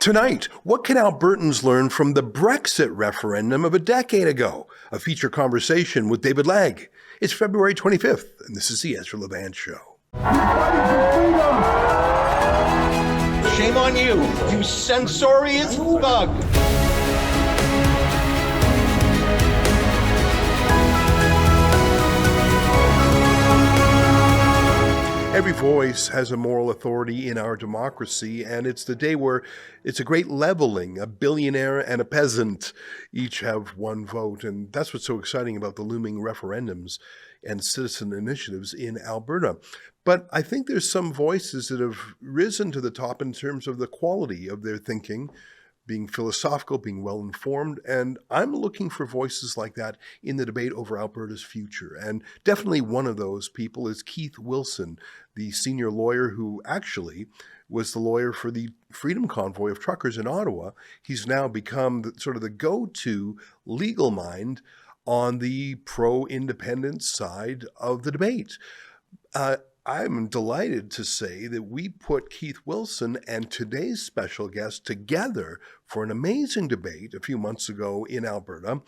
Tonight, what can Albertans learn from the Brexit referendum of a decade ago? A feature conversation with David Legg. It's February 25th, and this is the Ezra Levant Show. Shame on you, you censorious thug! Every voice has a moral authority in our democracy, and it's the day where it's a great leveling. A billionaire and a peasant each have one vote, and that's what's so exciting about the looming referendums and citizen initiatives in Alberta. But I think there's some voices that have risen to the top in terms of the quality of their thinking, being philosophical, being well-informed, and I'm looking for voices like that in the debate over Alberta's future. And definitely one of those people is Keith Wilson, the senior lawyer who actually was the lawyer for the Freedom Convoy of truckers in Ottawa. He's now become sort of the go-to legal mind on the pro-independence side of the debate. I'm delighted to say that we put Keith Wilson and today's special guest together for an amazing debate a few months ago in Alberta.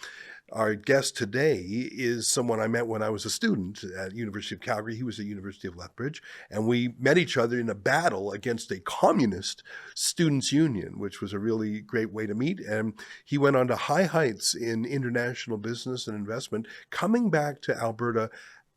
Our guest today is someone I met when I was a student at University of Calgary. He was at University of Lethbridge, and we met each other in a battle against a communist students' union, which was a really great way to meet. And he went on to high heights in international business and investment, coming back to Alberta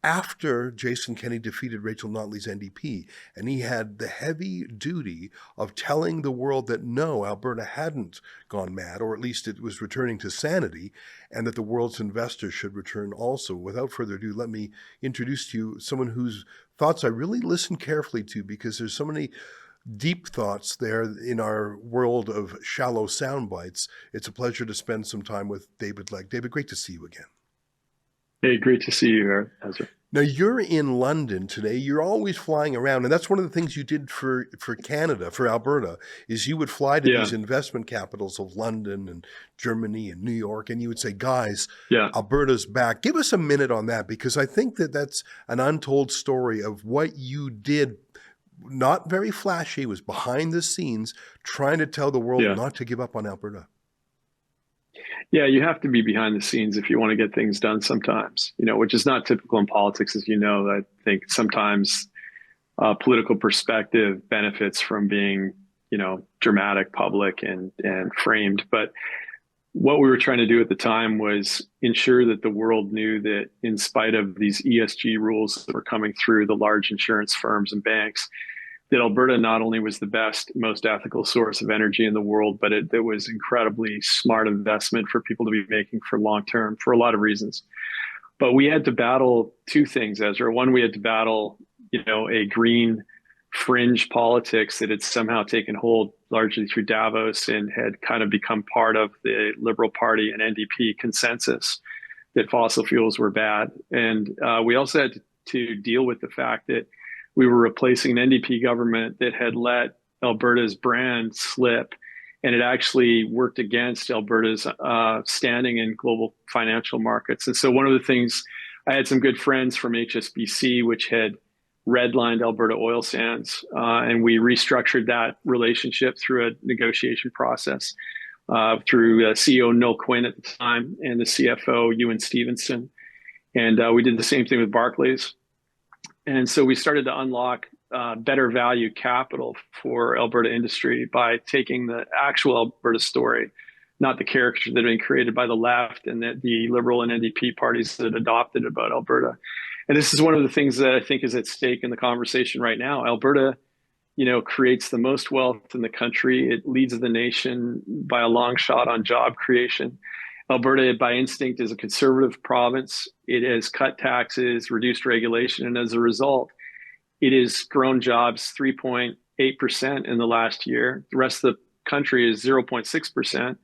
after Jason Kenney defeated Rachel Notley's NDP. And he had the heavy duty of telling the world that no, Alberta hadn't gone mad, or at least it was returning to sanity, and that the world's investors should return also. Without further ado, let me introduce to you someone whose thoughts I really listened carefully to, because there's so many deep thoughts there in our world of shallow sound bites. It's a pleasure to spend some time with David Legg. David, great to see you again. Hey, great to see you, Ezra. Now, you're in London today. You're always flying around, and that's one of the things you did for Canada, for Alberta, is you would fly to these investment capitals of London and Germany and New York, and you would say, guys, Alberta's back. Give us a minute on that, because I think that that's an untold story of what you did. Not very flashy. It was behind the scenes, trying to tell the world not to give up on Alberta. Yeah, you have to be behind the scenes if you want to get things done sometimes, which is not typical in politics, as you know. I think sometimes political perspective benefits from being, dramatic, public, and framed. But what we were trying to do at the time was ensure that the world knew that in spite of these ESG rules that were coming through the large insurance firms and banks, that Alberta not only was the best, most ethical source of energy in the world, but it was incredibly smart investment for people to be making for long term for a lot of reasons. But we had to battle two things, Ezra. One, we had to battle, a green fringe politics that had somehow taken hold largely through Davos and had kind of become part of the Liberal Party and NDP consensus that fossil fuels were bad. And we also had to deal with the fact that we were replacing an NDP government that had let Alberta's brand slip, and it actually worked against Alberta's standing in global financial markets. And so one of the things, I had some good friends from HSBC, which had redlined Alberta oil sands, and we restructured that relationship through a negotiation process through CEO Noel Quinn at the time and the CFO Ewan Stevenson. And we did the same thing with Barclays. And so we started to unlock better value capital for Alberta industry by taking the actual Alberta story, not the caricature that had been created by the left and that the Liberal and NDP parties that adopted about Alberta. And this is one of the things that I think is at stake in the conversation right now. Alberta, creates the most wealth in the country. It leads the nation by a long shot on job creation. Alberta, by instinct, is a conservative province. It has cut taxes, reduced regulation, and as a result, it has grown jobs 3.8% in the last year. The rest of the country is 0.6%.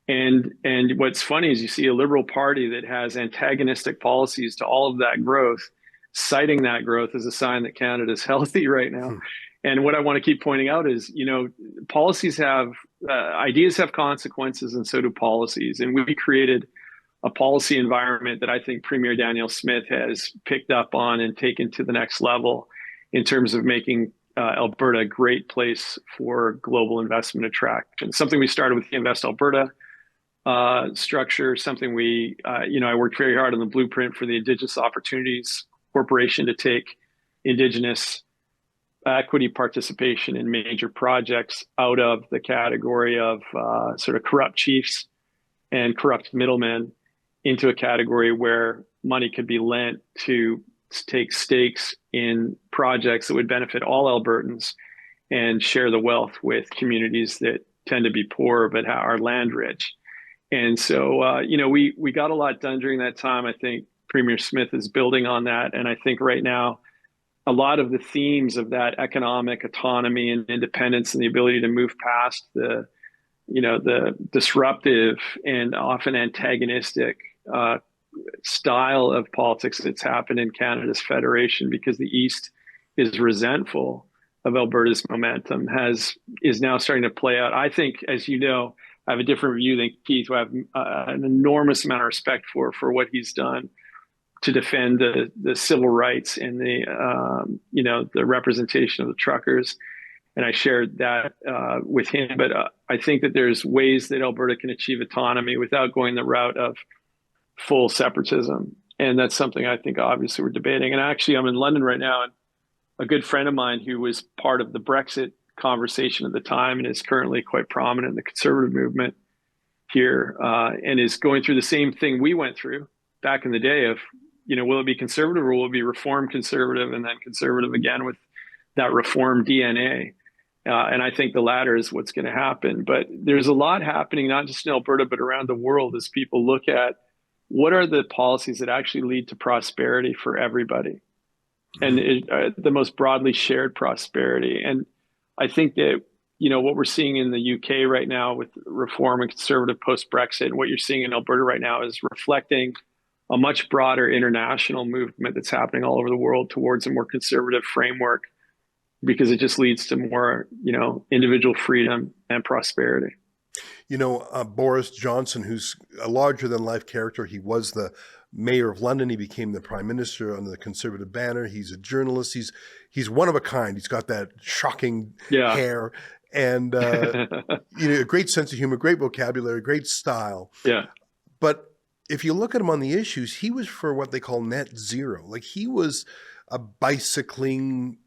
And what's funny is you see a Liberal Party that has antagonistic policies to all of that growth, citing that growth as a sign that Canada is healthy right now. And what I want to keep pointing out is, policies have, ideas have consequences, and so do policies. And we created a policy environment that I think Premier Danielle Smith has picked up on and taken to the next level in terms of making Alberta a great place for global investment attraction. Something we started with the Invest Alberta structure, something I worked very hard on the blueprint for the Indigenous Opportunities Corporation to take Indigenous equity participation in major projects out of the category of sort of corrupt chiefs and corrupt middlemen into a category where money could be lent to take stakes in projects that would benefit all Albertans and share the wealth with communities that tend to be poor but are land rich. And so, we got a lot done during that time. I think Premier Smith is building on that. And I think right now, a lot of the themes of that economic autonomy and independence and the ability to move past the disruptive and often antagonistic style of politics that's happened in Canada's federation because the East is resentful of Alberta's momentum is now starting to play out. I think, as you know, I have a different view than Keith, who I have an enormous amount of respect for what he's done to defend the civil rights and the representation of the truckers. And I shared that with him. But I think that there's ways that Alberta can achieve autonomy without going the route of full separatism. And that's something I think obviously we're debating. And actually, I'm in London right now, and a good friend of mine who was part of the Brexit conversation at the time and is currently quite prominent in the conservative movement here and is going through the same thing we went through back in the day of, will it be conservative or will it be reform conservative and then conservative again with that reform DNA? And I think the latter is what's going to happen. But there's a lot happening, not just in Alberta, but around the world as people look at what are the policies that actually lead to prosperity for everybody and the most broadly shared prosperity. And I think that, what we're seeing in the UK right now with reform and conservative post-Brexit, and what you're seeing in Alberta right now is reflecting a much broader international movement that's happening all over the world towards a more conservative framework, because it just leads to more, individual freedom and prosperity. Boris Johnson, who's a larger than life character, he was the mayor of London. He became the prime minister under the conservative banner. He's a journalist. He's one of a kind. He's got that shocking hair and, a great sense of humor, great vocabulary, great style. Yeah. But if you look at him on the issues, he was for what they call net zero. Like, he was a bicycling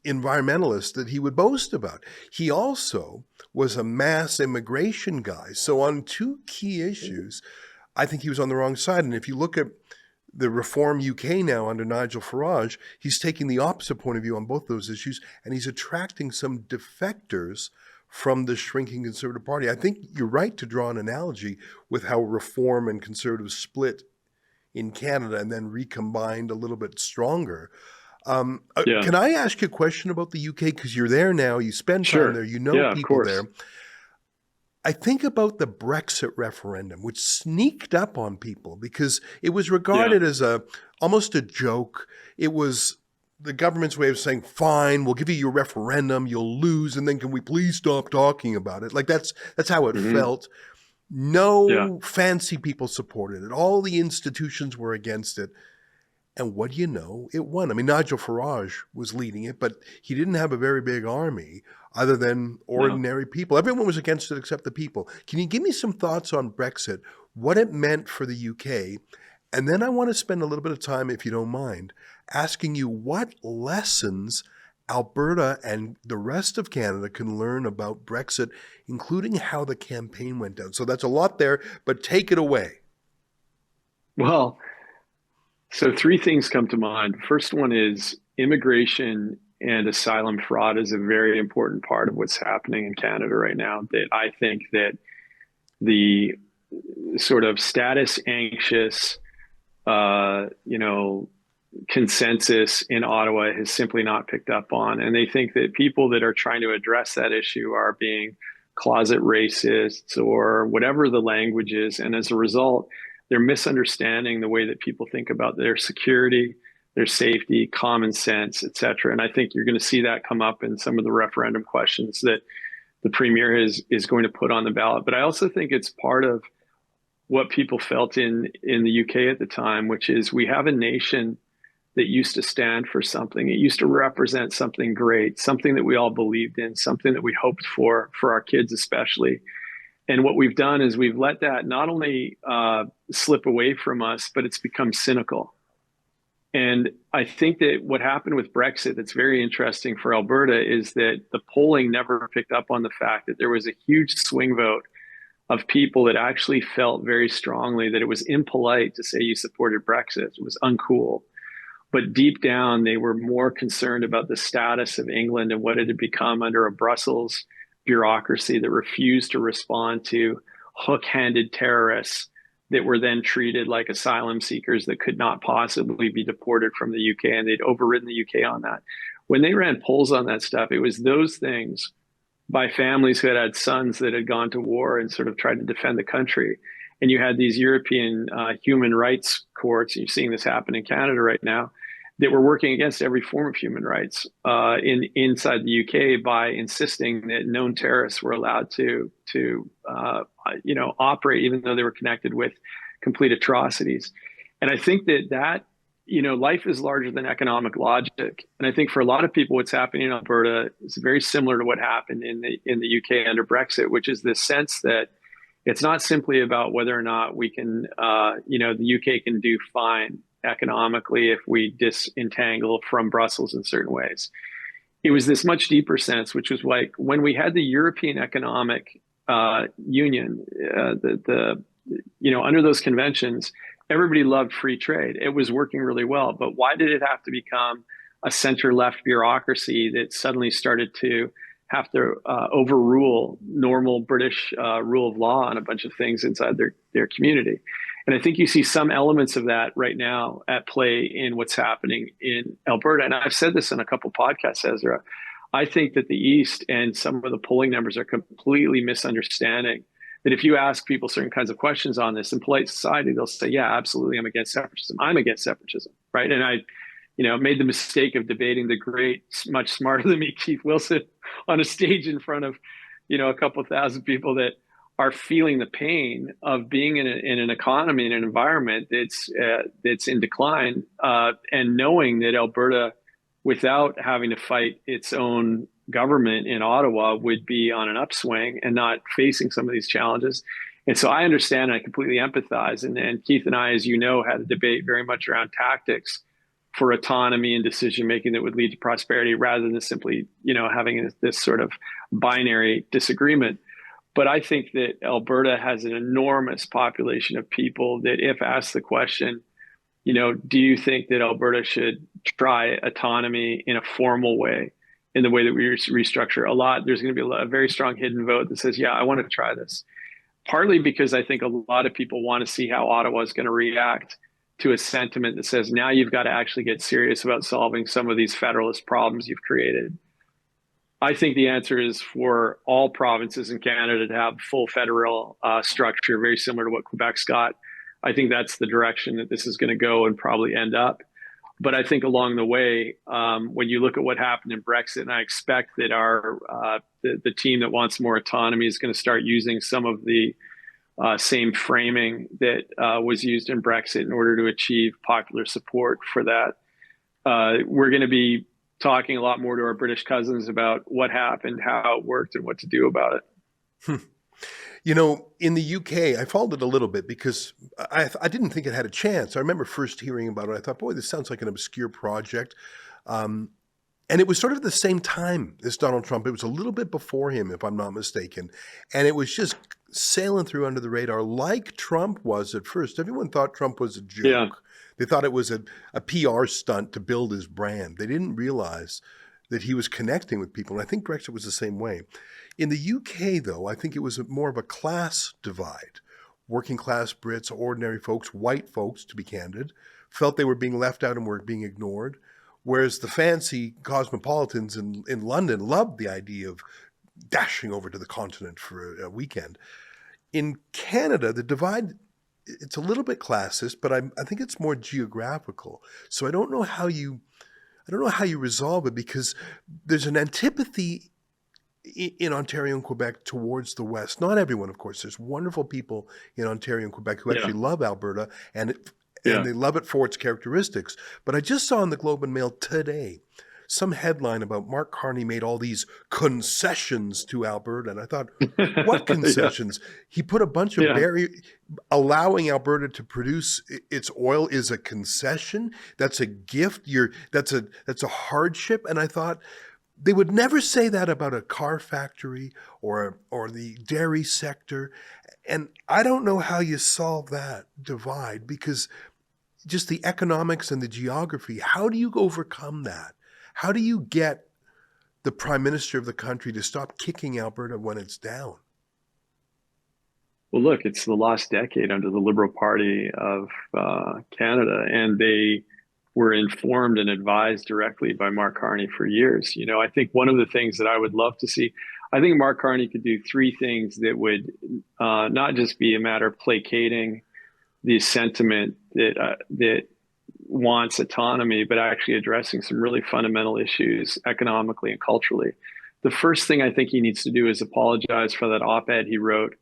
environmentalist that he would boast about. He also was a mass immigration guy. So on two key issues, I think he was on the wrong side. And if you look at the Reform UK now under Nigel Farage, he's taking the opposite point of view on both those issues, and he's attracting some defectors from the shrinking Conservative Party. I think you're right to draw an analogy with how Reform and Conservative split in Canada and then recombined a little bit stronger. Can I ask you a question about the UK? Because you're there now, you spend time there, people there. I think about the Brexit referendum, which sneaked up on people because it was regarded as almost a joke. It was the government's way of saying, fine, we'll give you your referendum, you'll lose, and then can we please stop talking about it? Like, that's how it felt. No fancy people supported it. All the institutions were against it. And what do you know? It won. I mean, Nigel Farage was leading it, but he didn't have a very big army other than ordinary people. Everyone was against it except the people. Can you give me some thoughts on Brexit, what it meant for the UK? And then I want to spend a little bit of time, if you don't mind, asking you what lessons Alberta and the rest of Canada can learn about Brexit, including how the campaign went down. So that's a lot there, but take it away. Well, so three things come to mind. First one is immigration and asylum fraud is a very important part of what's happening in Canada right now. That I think that the sort of status anxious, consensus in Ottawa has simply not picked up on. And they think that people that are trying to address that issue are being closet racists or whatever the language is. And as a result, they're misunderstanding the way that people think about their security, their safety, common sense, et cetera. And I think you're going to see that come up in some of the referendum questions that the Premier is going to put on the ballot. But I also think it's part of what people felt in the UK at the time, which is we have a nation that used to stand for something. It used to represent something great, something that we all believed in, something that we hoped for our kids especially. And what we've done is we've let that not only slip away from us, but it's become cynical. And I think that what happened with Brexit that's very interesting for Alberta is that the polling never picked up on the fact that there was a huge swing vote of people that actually felt very strongly that it was impolite to say you supported Brexit. It was uncool. But deep down, they were more concerned about the status of England and what it had become under a Brussels bureaucracy that refused to respond to hook-handed terrorists that were then treated like asylum seekers that could not possibly be deported from the UK, and they'd overridden the UK on that. When they ran polls on that stuff, it was those things by families who had sons that had gone to war and sort of tried to defend the country. And you had these European human rights courts, and you're seeing this happen in Canada right now, that were working against every form of human rights inside the UK by insisting that known terrorists were allowed to operate, even though they were connected with complete atrocities. And I think that life is larger than economic logic. And I think for a lot of people, what's happening in Alberta is very similar to what happened in the UK under Brexit, which is this sense that it's not simply about whether or not we can, the UK can do fine economically if we disentangle from Brussels in certain ways. It was this much deeper sense, which was like when we had the European Economic Union, under those conventions, everybody loved free trade. It was working really well. But why did it have to become a center-left bureaucracy that suddenly started to have to overrule normal British rule of law on a bunch of things inside their community? And I think you see some elements of that right now at play in what's happening in Alberta. And I've said this in a couple podcasts, Ezra. I think that the East and some of the polling numbers are completely misunderstanding that if you ask people certain kinds of questions on this in polite society, they'll say, yeah, absolutely, I'm against separatism. I'm against separatism, right? And I made the mistake of debating the great, much smarter than me, Keith Wilson, on a stage in front of, a couple thousand people that are feeling the pain of being in an economy, in an environment that's in decline, and knowing that Alberta, without having to fight its own government in Ottawa, would be on an upswing and not facing some of these challenges. And so I understand and I completely empathize. And Keith and I, as you know, had a debate very much around tactics for autonomy and decision-making that would lead to prosperity rather than simply, having this sort of binary disagreement. But I think that Alberta has an enormous population of people that if asked the question, do you think that Alberta should try autonomy in a formal way, in the way that we restructure there's going to be a very strong hidden vote that says, yeah, I want to try this. Partly because I think a lot of people want to see how Ottawa is going to react to a sentiment that says, now you've got to actually get serious about solving some of these federalist problems you've created. I think the answer is for all provinces in Canada to have full federal structure, very similar to what Quebec's got. I think that's the direction that this is going to go and probably end up. But I think along the way, when you look at what happened in Brexit, and I expect that the team that wants more autonomy is going to start using some of the same framing that was used in Brexit in order to achieve popular support for that. We're going to be talking a lot more to our British cousins about what happened, how it worked, and what to do about it. In the UK, I followed it a little bit because I didn't think it had a chance. I remember first hearing about it. I thought, boy, this sounds like an obscure project. And it was sort of the same time as Donald Trump. It was a little bit before him, if I'm not mistaken. And it was just sailing through under the radar like Trump was at first. Everyone thought Trump was a joke. Yeah. They thought it was a PR stunt to build his brand. They didn't realize that he was connecting with people. And I think Brexit was the same way. In the UK, though, I think it was more of a class divide. Working class Brits, ordinary folks, white folks, to be candid, felt they were being left out and were being ignored. Whereas the fancy cosmopolitans in London loved the idea of dashing over to the continent for a weekend. In Canada, the divide, it's a little bit classist, but I think it's more geographical. So I don't know how you resolve it, because there's an antipathy in Ontario and Quebec towards the West. Not everyone, of course. There's wonderful people in Ontario and Quebec who actually love Alberta, and and Yeah. they love it for its characteristics. But I just saw in the Globe and Mail today some headline about Mark Carney made all these concessions to Alberta. And I thought, what Yeah. concessions? He put a bunch of Yeah. allowing Alberta to produce its oil is a concession. That's a gift. That's a hardship. And I thought they would never say that about a car factory or the dairy sector. And I don't know how you solve that divide, because just the economics and the geography, how do you overcome that? How do you get the prime minister of the country to stop kicking Alberta when it's down? Well, look, it's the last decade under the Liberal Party of Canada, and they were informed and advised directly by Mark Carney for years. I think one of the things that I would love to see, I think Mark Carney could do three things that would not just be a matter of placating the sentiment that wants autonomy, but actually addressing some really fundamental issues economically and culturally. The first thing I think he needs to do is apologize for that op-ed he wrote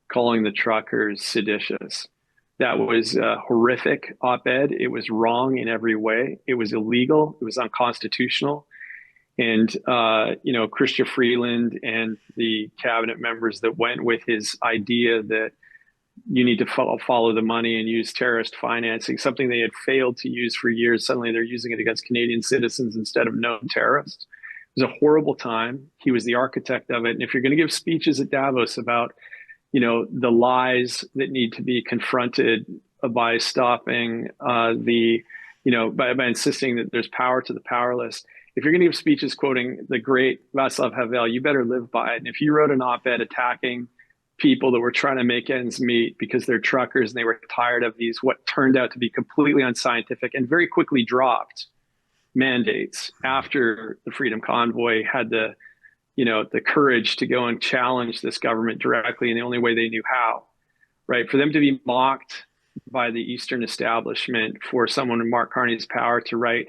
calling the truckers seditious. That was a horrific op-ed. It was wrong in every way. It was illegal. It was unconstitutional. And, Chrystia Freeland and the cabinet members that went with his idea that you need to follow the money and use terrorist financing, something they had failed to use for years. Suddenly they're using it against Canadian citizens instead of known terrorists. It was a horrible time. He was the architect of it. And if you're going to give speeches at Davos about, the lies that need to be confronted by stopping by insisting that there's power to the powerless, if you're going to give speeches quoting the great Václav Havel, you better live by it. And if you wrote an op-ed attacking people that were trying to make ends meet because they're truckers and they were tired of these, what turned out to be completely unscientific and very quickly dropped mandates after the Freedom Convoy had the courage to go and challenge this government directly in the only way they knew how, right? For them to be mocked by the Eastern establishment for someone in Mark Carney's power to write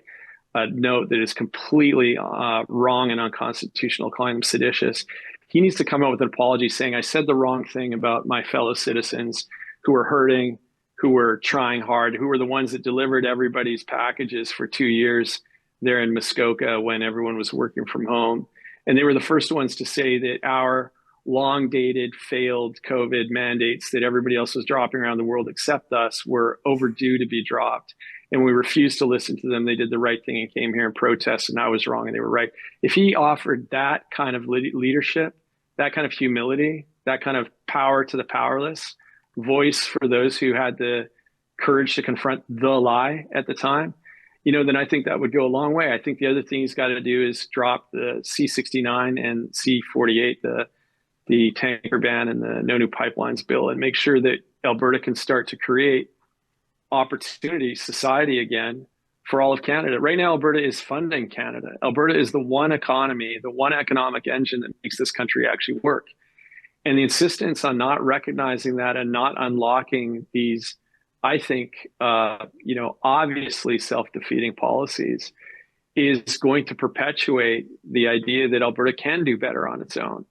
a note that is completely wrong and unconstitutional, calling them seditious. He needs to come out with an apology saying, I said the wrong thing about my fellow citizens who were hurting, who were trying hard, who were the ones that delivered everybody's packages for 2 years there in Muskoka when everyone was working from home. And they were the first ones to say that our long dated failed COVID mandates that everybody else was dropping around the world except us were overdue to be dropped. And we refused to listen to them. They did the right thing and came here and protested, and I was wrong and they were right. If he offered that kind of leadership, that kind of humility, that kind of power to the powerless, voice for those who had the courage to confront the lie at the time, then I think that would go a long way. I think the other thing he's got to do is drop the C-69 and C-48, the tanker ban and the no new pipelines bill, and make sure that Alberta can start to create opportunity, society again for all of Canada. Right now, Alberta is funding Canada. Alberta is the one economy, the one economic engine that makes this country actually work. And the insistence on not recognizing that and not unlocking these, I think, obviously self-defeating policies is going to perpetuate the idea that Alberta can do better on its own.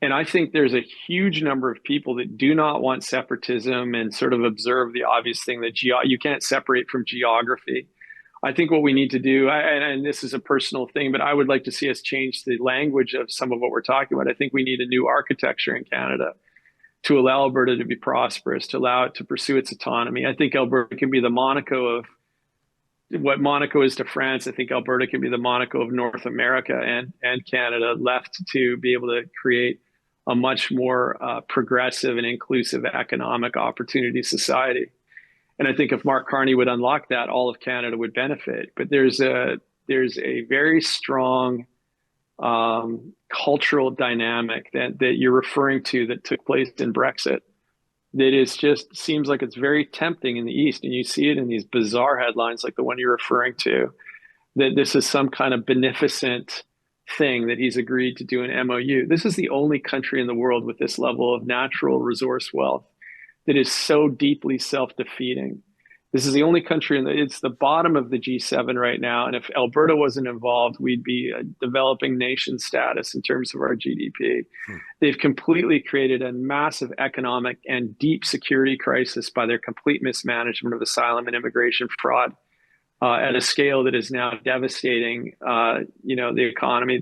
And I think there's a huge number of people that do not want separatism and sort of observe the obvious thing that you can't separate from geography. I think what we need to do, and this is a personal thing, but I would like to see us change the language of some of what we're talking about. I think we need a new architecture in Canada to allow Alberta to be prosperous, to allow it to pursue its autonomy. I think Alberta can be the Monaco of what Monaco is to France. I think Alberta can be the Monaco of North America and Canada, left to be able to create a much more progressive and inclusive economic opportunity society. And I think if Mark Carney would unlock that, all of Canada would benefit. But there's a very strong cultural dynamic that you're referring to that took place in Brexit that is just seems like it's very tempting in the East. And you see it in these bizarre headlines like the one you're referring to, that this is some kind of beneficent thing that he's agreed to do an MOU. This is the only country in the world with this level of natural resource wealth that is so deeply self-defeating This is the only country it's the bottom of the G7 right now. And if Alberta wasn't involved, we'd be a developing nation status in terms of our GDP. They've completely created a massive economic and deep security crisis by their complete mismanagement of asylum and immigration fraud at a scale that is now devastating, the economy.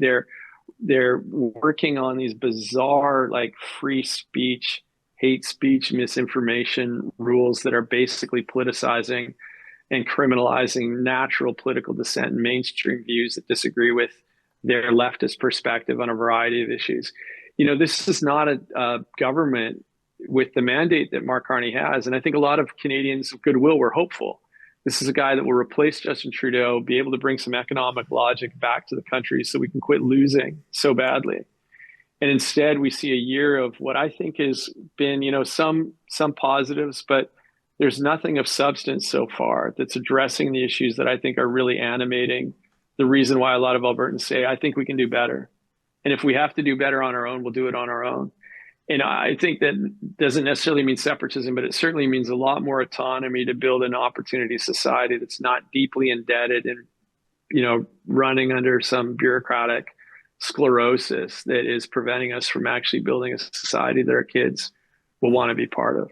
They're working on these bizarre, like, free speech, hate speech, misinformation rules that are basically politicizing and criminalizing natural political dissent and mainstream views that disagree with their leftist perspective on a variety of issues. This is not a government with the mandate that Mark Carney has. And I think a lot of Canadians of goodwill were hopeful. This is a guy that will replace Justin Trudeau, be able to bring some economic logic back to the country so we can quit losing so badly. And instead, we see a year of what I think has been, some positives, but there's nothing of substance so far that's addressing the issues that I think are really animating the reason why a lot of Albertans say, I think we can do better. And if we have to do better on our own, we'll do it on our own. And I think that doesn't necessarily mean separatism, but it certainly means a lot more autonomy to build an opportunity society that's not deeply indebted and, running under some bureaucratic sclerosis that is preventing us from actually building a society that our kids will want to be part of.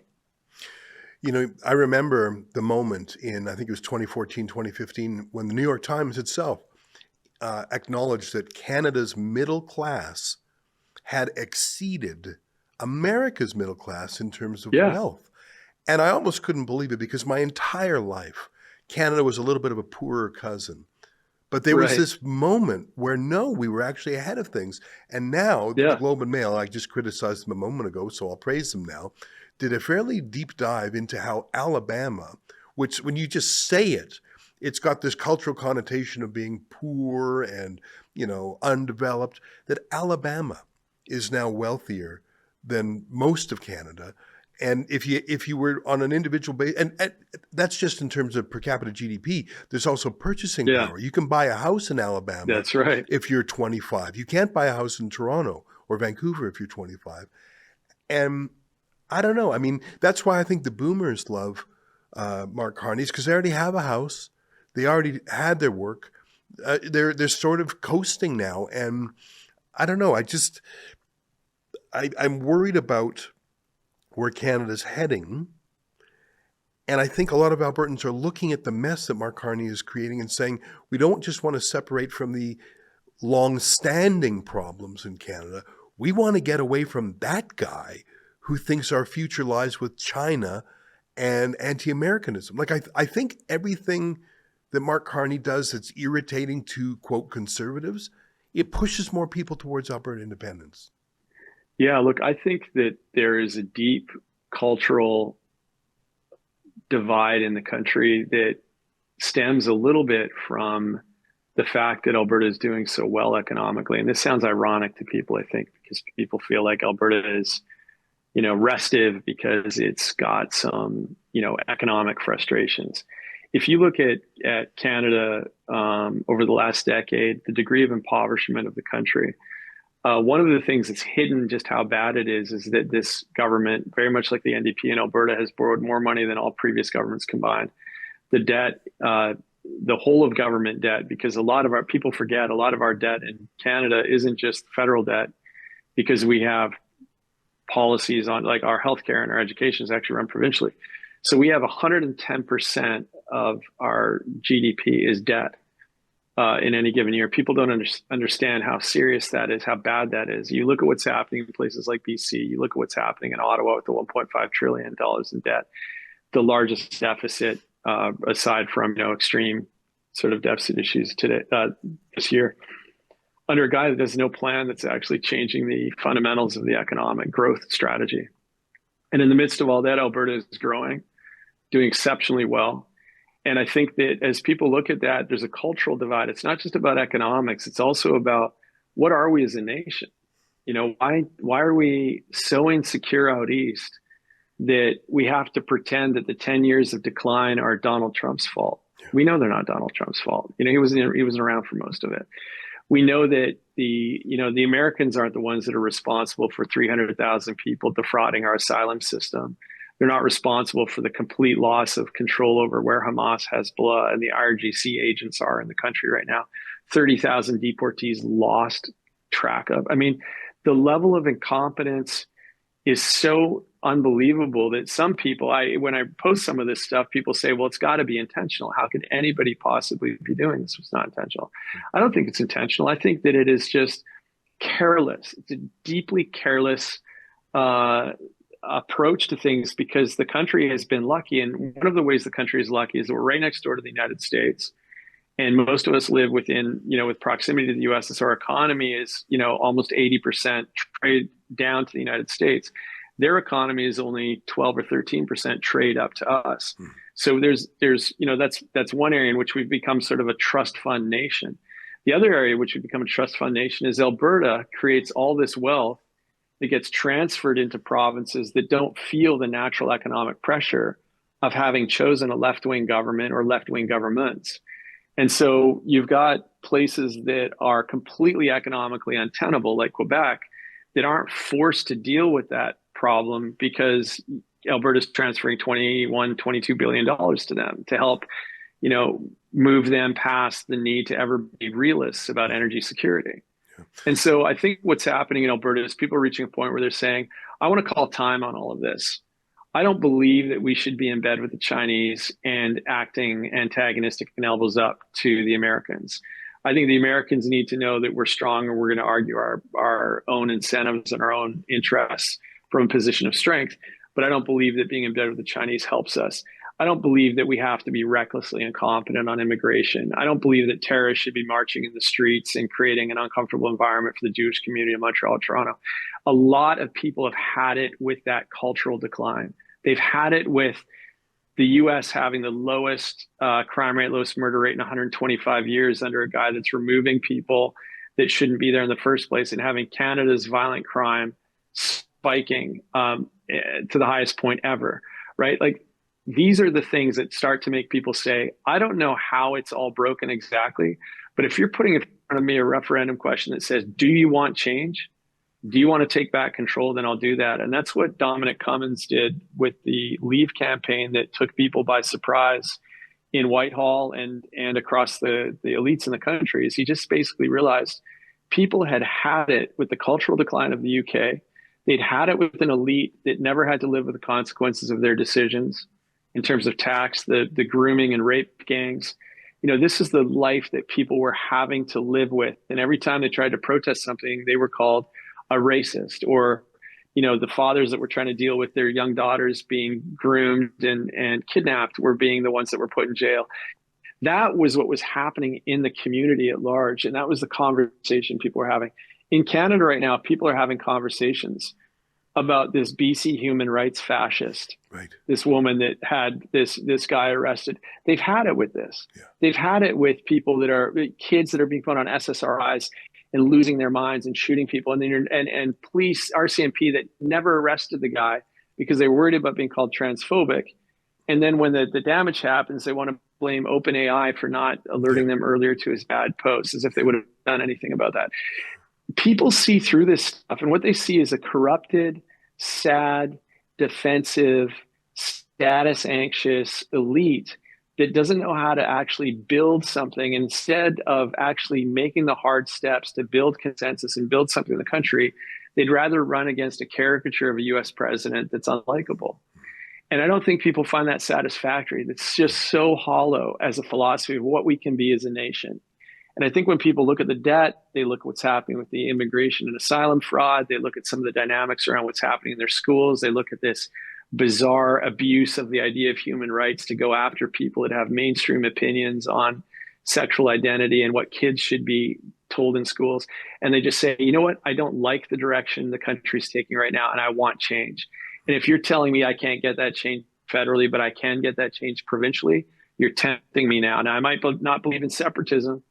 I remember the moment in, I think it was 2014, 2015, when the New York Times itself acknowledged that Canada's middle class had exceeded America's middle class in terms of wealth. And I almost couldn't believe it, because my entire life, Canada was a little bit of a poorer cousin. But there was this moment where, no, we were actually ahead of things. And now the Globe and Mail, I just criticized them a moment ago, so I'll praise them now, did a fairly deep dive into how Alabama, which when you just say it, it's got this cultural connotation of being poor and, undeveloped, that Alabama is now wealthier than most of Canada. And if you were on an individual basis, and that's just in terms of per capita GDP, there's also purchasing power. You can buy a house in Alabama. That's right. If you're 25. You can't buy a house in Toronto or Vancouver if you're 25. And I don't know. I mean, that's why I think the boomers love Mark Carney's, because they already have a house. They already had their work. They're sort of coasting now. And I don't know. I'm worried about where Canada's heading. And I think a lot of Albertans are looking at the mess that Mark Carney is creating and saying, we don't just want to separate from the long-standing problems in Canada. We want to get away from that guy who thinks our future lies with China and anti-Americanism. Like, I think everything that Mark Carney does that's irritating to, quote, conservatives, it pushes more people towards Alberta independence. Yeah, look, I think that there is a deep cultural divide in the country that stems a little bit from the fact that Alberta is doing so well economically. And this sounds ironic to people, I think, because people feel like Alberta is, restive because it's got some, economic frustrations. If you look at Canada over the last decade, the degree of impoverishment of the country, one of the things that's hidden just how bad it is that this government, very much like the NDP in Alberta, has borrowed more money than all previous governments combined. The debt, the whole of government debt, because a lot of our people forget a lot of our debt in Canada isn't just federal debt, because we have policies on, like, our healthcare and our education is actually run provincially. So we have 110% of our GDP is debt. In any given year. People don't understand how serious that is, how bad that is. You look at what's happening in places like BC, you look at what's happening in Ottawa with the $1.5 trillion in debt, the largest deficit aside from extreme sort of deficit issues today this year, under a guy that has no plan that's actually changing the fundamentals of the economic growth strategy. And in the midst of all that, Alberta is growing, doing exceptionally well. And I think that as people look at that, there's a cultural divide. It's not just about economics. It's also about, what are we as a nation? Why are we so insecure out east that we have to pretend that the 10 years of decline are Donald Trump's fault? Yeah. We know they're not Donald Trump's fault. He wasn't around for most of it. We know that the Americans aren't the ones that are responsible for 300,000 people defrauding our asylum system. They're not responsible for the complete loss of control over where Hamas, Hezbollah, and the IRGC agents are in the country right now. 30,000 deportees lost track of. I mean, the level of incompetence is so unbelievable that some people, when I post some of this stuff, people say, well, it's got to be intentional. How could anybody possibly be doing this? It's not intentional. I don't think it's intentional. I think that it is just careless. It's a deeply careless approach to things, because the country has been lucky. And one of the ways the country is lucky is that we're right next door to the United States. And most of us live within, with proximity to the US. And so our economy is, almost 80% trade down to the United States. Their economy is only 12 or 13% trade up to us. So there's that's one area in which we've become sort of a trust fund nation. The other area in which we've become a trust fund nation is Alberta creates all this wealth that gets transferred into provinces that don't feel the natural economic pressure of having chosen a left-wing government or left-wing governments. And so you've got places that are completely economically untenable, like Quebec, that aren't forced to deal with that problem because Alberta's transferring $21-22 billion to them to help, move them past the need to ever be realists about energy security. Yeah. And so I think what's happening in Alberta is people are reaching a point where they're saying, I want to call time on all of this. I don't believe that we should be in bed with the Chinese and acting antagonistic and elbows up to the Americans. I think the Americans need to know that we're strong and we're going to argue our own incentives and our own interests from a position of strength. But I don't believe that being in bed with the Chinese helps us. I don't believe that we have to be recklessly incompetent on immigration. I don't believe that terrorists should be marching in the streets and creating an uncomfortable environment for the Jewish community in Montreal, Toronto. A lot of people have had it with that cultural decline. They've had it with the US having the lowest crime rate, lowest murder rate in 125 years under a guy that's removing people that shouldn't be there in the first place, and having Canada's violent crime spiking to the highest point ever, right? Like, these are the things that start to make people say, I don't know how it's all broken exactly, but if you're putting in front of me a referendum question that says, do you want change? Do you want to take back control? Then I'll do that. And that's what Dominic Cummings did with the Leave campaign that took people by surprise in Whitehall and across the elites in the country. Is he just basically realized people had it with the cultural decline of the UK. They'd had it with an elite that never had to live with the consequences of their decisions in terms of tax, the grooming and rape gangs. This is the life that people were having to live with. And every time they tried to protest something, they were called a racist, or, the fathers that were trying to deal with their young daughters being groomed and kidnapped were being the ones that were put in jail. That was what was happening in the community at large. And that was the conversation people were having. In Canada right now, people are having conversations about this BC human rights fascist, right? This woman that had this guy arrested. They've had it with this. Yeah. They've had it with people that are kids that are being put on SSRIs and losing their minds and shooting people. And then and police, RCMP, that never arrested the guy because they were worried about being called transphobic. And then when the damage happens, they want to blame OpenAI for not alerting them earlier to his bad posts, as if they would have done anything about that. People see through this stuff, and what they see is a corrupted, sad, defensive, status anxious elite that doesn't know how to actually build something. Instead of actually making the hard steps to build consensus and build something in the country, they'd rather run against a caricature of a US president that's unlikable. And I don't think people find that satisfactory. That's just so hollow as a philosophy of what we can be as a nation. And I think when people look at the debt, they look at what's happening with the immigration and asylum fraud. They look at some of the dynamics around what's happening in their schools. They look at this bizarre abuse of the idea of human rights to go after people that have mainstream opinions on sexual identity and what kids should be told in schools. And they just say, you know what? I don't like the direction the country's taking right now, and I want change. And if you're telling me I can't get that change federally, but I can get that change provincially, you're tempting me now. Now, I might not believe in separatism.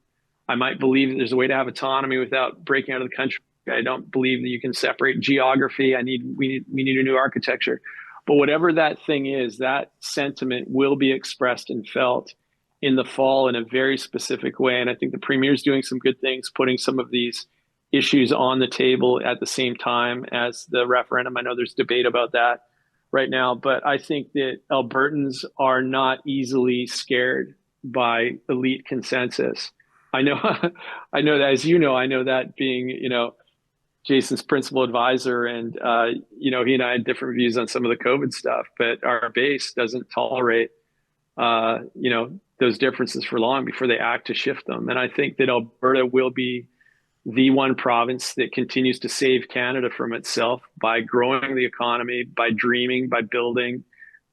I might believe that there's a way to have autonomy without breaking out of the country. I don't believe that you can separate geography. We need a new architecture. But whatever that thing is, that sentiment will be expressed and felt in the fall in a very specific way. And I think the Premier's doing some good things, putting some of these issues on the table at the same time as the referendum. I know there's debate about that. right now, but I think that Albertans are not easily scared by elite consensus. I know, I know that, as you know, I know that being, Jason's principal advisor, and he and I had different views on some of the COVID stuff, but our base doesn't tolerate those differences for long before they act to shift them. And I think that Alberta will be the one province that continues to save Canada from itself by growing the economy, by dreaming, by building,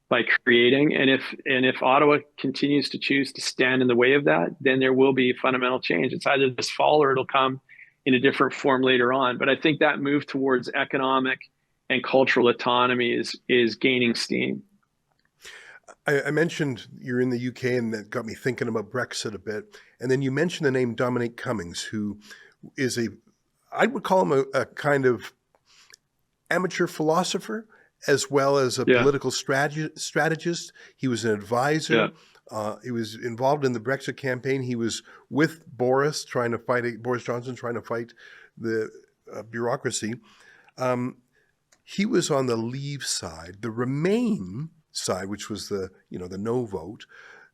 by creating. And if Ottawa continues to choose to stand in the way of that, then there will be fundamental change. It's either this fall or it'll come in a different form later on. But I think that move towards economic and cultural autonomy is gaining steam. I mentioned you're in the UK, and that got me thinking about Brexit a bit. And then you mentioned the name Dominic Cummings, who is I would call him a kind of amateur philosopher, as well as a political strategist. He was an advisor. Yeah. He was involved in the Brexit campaign. He was with Boris Johnson trying to fight the bureaucracy. He was on the Leave side. The Remain side, which was the no vote,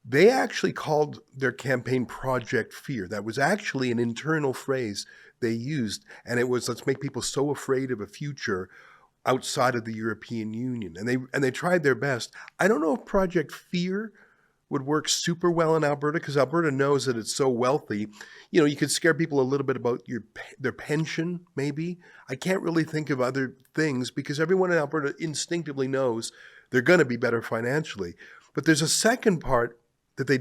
they actually called their campaign Project Fear. That was actually an internal phrase they used, and it was, let's make people so afraid of a future outside of the European Union. And they tried their best. I don't know if Project Fear would work super well in Alberta, because Alberta knows that it's so wealthy. You could scare people a little bit about their pension, maybe. I can't really think of other things, because everyone in Alberta instinctively knows they're going to be better financially. But there's a second part that they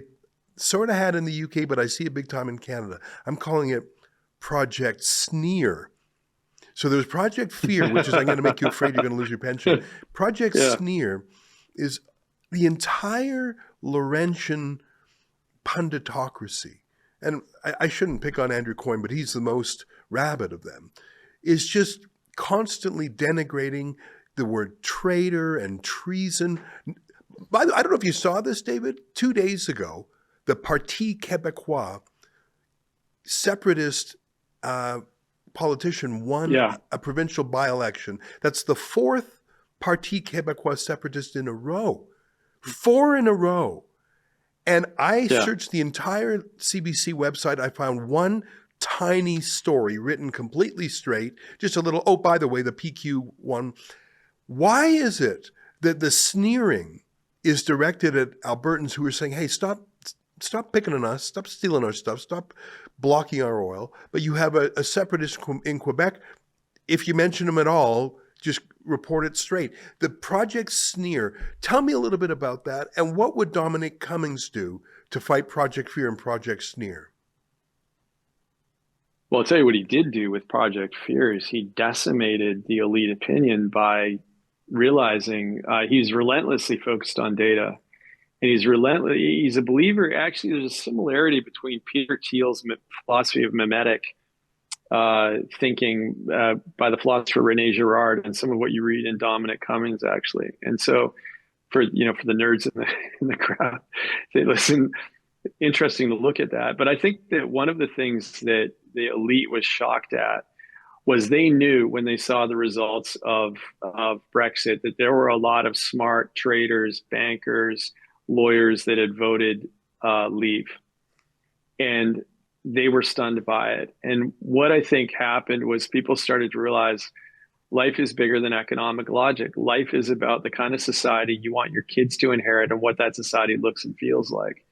sort of had in the UK, but I see it big time in Canada. I'm calling it Project Sneer. So there's Project Fear, which is I'm going to make you afraid you're going to lose your pension. Project Sneer is the entire Laurentian punditocracy. And I shouldn't pick on Andrew Coyne, but he's the most rabid of them, is just constantly denigrating the word traitor and treason. I don't know if you saw this, David. 2 days ago, the Parti Québécois separatist politician won a provincial by-election. That's the fourth Parti Québécois separatist in a row. 4 in a row. And I searched the entire CBC website. I found one tiny story written completely straight. Just a little, oh, by the way, the PQ won. Why is it that the sneering is directed at Albertans who are saying, hey, stop picking on us, stop stealing our stuff, stop blocking our oil? But you have a separatist in Quebec. If you mention them at all, just report it straight. The Project Sneer, tell me a little bit about that, and what would Dominic Cummings do to fight Project Fear and Project Sneer? Well, I'll tell you what he did do with Project Fear is he decimated the elite opinion by realizing he's relentlessly focused on data. And he's a believer. Actually, there's a similarity between Peter Thiel's philosophy of mimetic thinking by the philosopher René Girard and some of what you read in Dominic Cummings, actually. And so for the nerds in the crowd, they listen, interesting to look at that. But I think that one of the things that the elite was shocked at was they knew when they saw the results of Brexit that there were a lot of smart traders, bankers, lawyers that had voted leave. And they were stunned by it. And what I think happened was people started to realize life is bigger than economic logic. Life is about the kind of society you want your kids to inherit and what that society looks and feels like.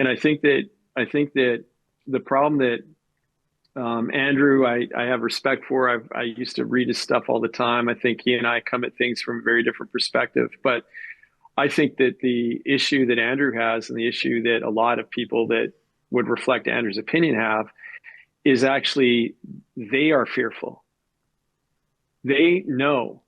And I think that the problem that Andrew, I have respect for. I used to read his stuff all the time. I think he and I come at things from a very different perspective. But I think that the issue that Andrew has and the issue that a lot of people that would reflect Andrew's opinion have is actually they are fearful. They know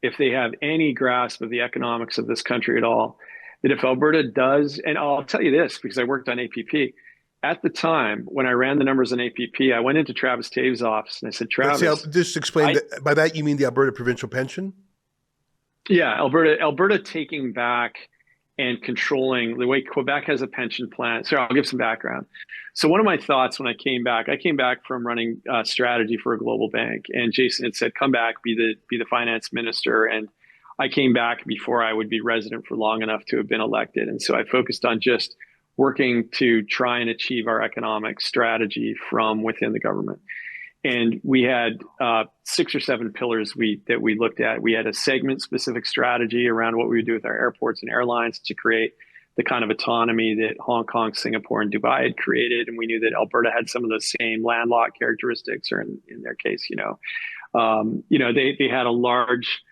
if they have any grasp of the economics of this country at all, that if Alberta does, and I'll tell you this because I worked on APP, at the time when I ran the numbers on APP, I went into Travis Tave's office and I said, Travis, just explain by that you mean the Alberta provincial pension? Yeah, Alberta taking back and controlling the way Quebec has a pension plan. So I'll give some background. So one of my thoughts when I came back from running strategy for a global bank, and Jason had said, come back, be the finance minister. And I came back before I would be resident for long enough to have been elected. And so I focused on just working to try and achieve our economic strategy from within the government. And we had 6 or 7 pillars that we looked at. We had a segment-specific strategy around what we would do with our airports and airlines to create the kind of autonomy that Hong Kong, Singapore, and Dubai had created. And we knew that Alberta had some of those same landlocked characteristics, or in their case, they had a large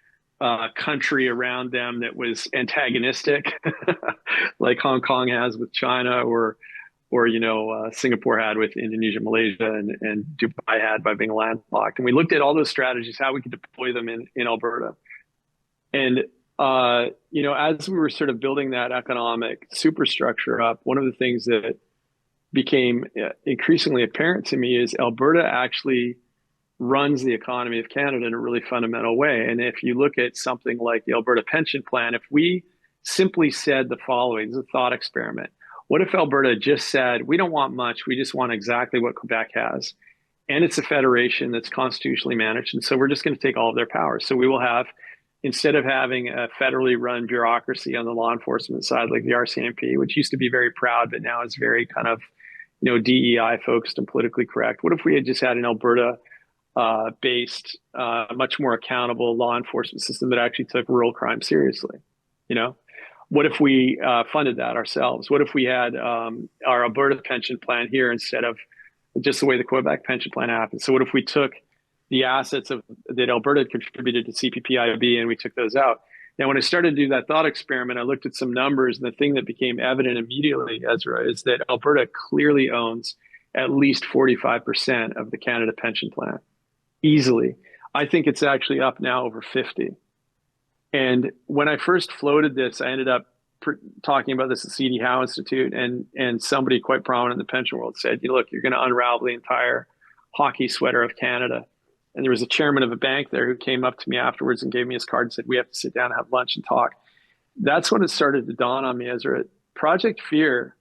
country around them that was antagonistic, like Hong Kong has with China, or Singapore had with Indonesia, Malaysia, and Dubai had by being landlocked. And we looked at all those strategies, how we could deploy them in Alberta. And as we were sort of building that economic superstructure up, one of the things that became increasingly apparent to me is Alberta actually runs the economy of Canada in a really fundamental way. And if you look at something like the Alberta pension plan, if we simply said the following, this is a thought experiment. What if Alberta just said, we don't want much, we just want exactly what Quebec has. And it's a federation that's constitutionally managed. And so we're just going to take all of their powers. So we will have, instead of having a federally run bureaucracy on the law enforcement side, like the RCMP, which used to be very proud, but now is very kind of, DEI focused and politically correct. What if we had just had an Alberta based, much more accountable law enforcement system that actually took rural crime seriously? What if we funded that ourselves? What if we had our Alberta pension plan here instead of just the way the Quebec pension plan happened? So what if we took the assets that Alberta had contributed to CPPIB and we took those out? Now, when I started to do that thought experiment, I looked at some numbers, and the thing that became evident immediately, Ezra, is that Alberta clearly owns at least 45% of the Canada pension plan, easily. I think it's actually up now over 50. And when I first floated this, I ended up talking about this at C.D. Howe Institute, and somebody quite prominent in the pension world said, look, you're going to unravel the entire hockey sweater of Canada. And there was a chairman of a bank there who came up to me afterwards and gave me his card and said, we have to sit down and have lunch and talk. That's when it started to dawn on me, Ezra. Project Fear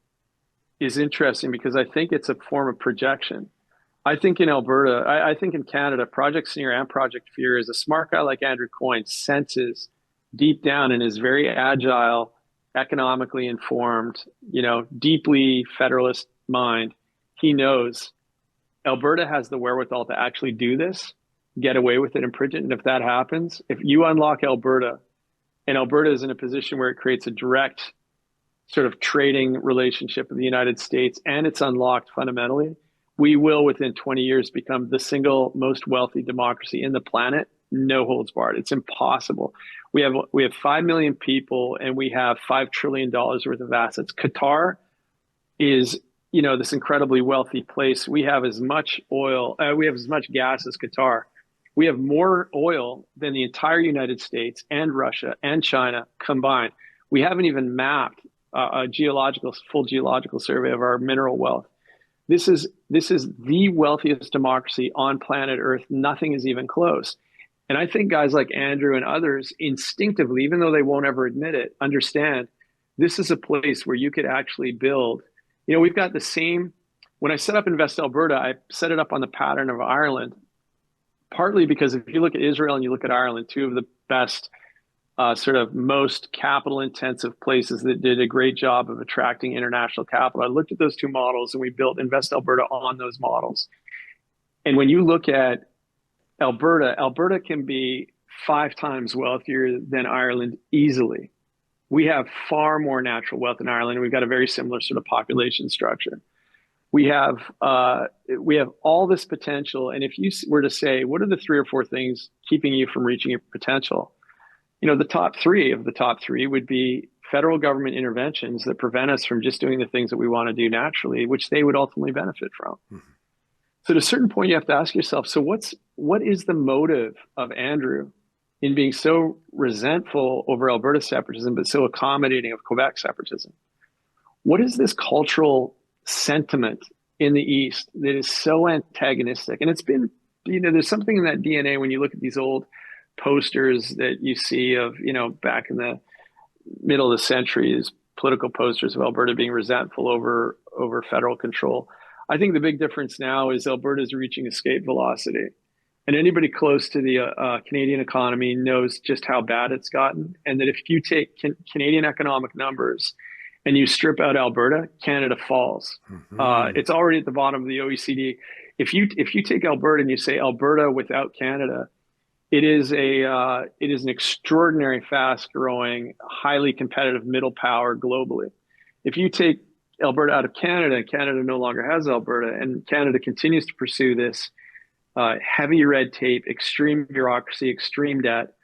is interesting because I think it's a form of projection. I think in Alberta, I think in Canada, Project Sneer and Project Fear is a smart guy like Andrew Coyne senses deep down in his very agile, economically informed, deeply federalist mind. He knows Alberta has the wherewithal to actually do this, get away with it and print it. And if that happens, if you unlock Alberta, and Alberta is in a position where it creates a direct sort of trading relationship with the United States, and it's unlocked fundamentally, we will within 20 years become the single most wealthy democracy in the planet, no holds barred. It's impossible. We have 5 million people, and we have $5 trillion worth of assets. Qatar is this incredibly wealthy place. We have as much oil, we have as much gas as Qatar. We have more oil than the entire United States and Russia and China combined. We haven't even mapped a full geological survey of our mineral wealth. This is the wealthiest democracy on planet Earth. Nothing is even close. And I think guys like Andrew and others instinctively, even though they won't ever admit it, understand this is a place where you could actually build. We've got the same, when I set up Invest Alberta, I set it up on the pattern of Ireland, partly because if you look at Israel and you look at Ireland, two of the best sort of most capital intensive places that did a great job of attracting international capital. I looked at those two models and we built Invest Alberta on those models. And when you look at Alberta can be 5 times wealthier than Ireland easily. We have far more natural wealth in Ireland, and we've got a very similar sort of population structure. We have all this potential, and if you were to say, what are the 3 or 4 things keeping you from reaching your potential? The top three would be federal government interventions that prevent us from just doing the things that we want to do naturally, which they would ultimately benefit from. Mm-hmm. So at a certain point, you have to ask yourself, so what is the motive of Andrew in being so resentful over Alberta separatism, but so accommodating of Quebec separatism? What is this cultural sentiment in the East that is so antagonistic? And it's been, there's something in that DNA when you look at these old posters that you see of, back in the middle of the century, these political posters of Alberta being resentful over federal control. I think the big difference now is Alberta is reaching escape velocity. And anybody close to the Canadian economy knows just how bad it's gotten. And that if you take Canadian economic numbers and you strip out Alberta, Canada falls. It's already at the bottom of the OECD. If you take Alberta and you say Alberta without Canada, it is an extraordinary, fast-growing, highly competitive middle power globally. If you take Alberta out of Canada, and Canada no longer has Alberta, and Canada continues to pursue this heavy red tape, extreme bureaucracy, extreme debt,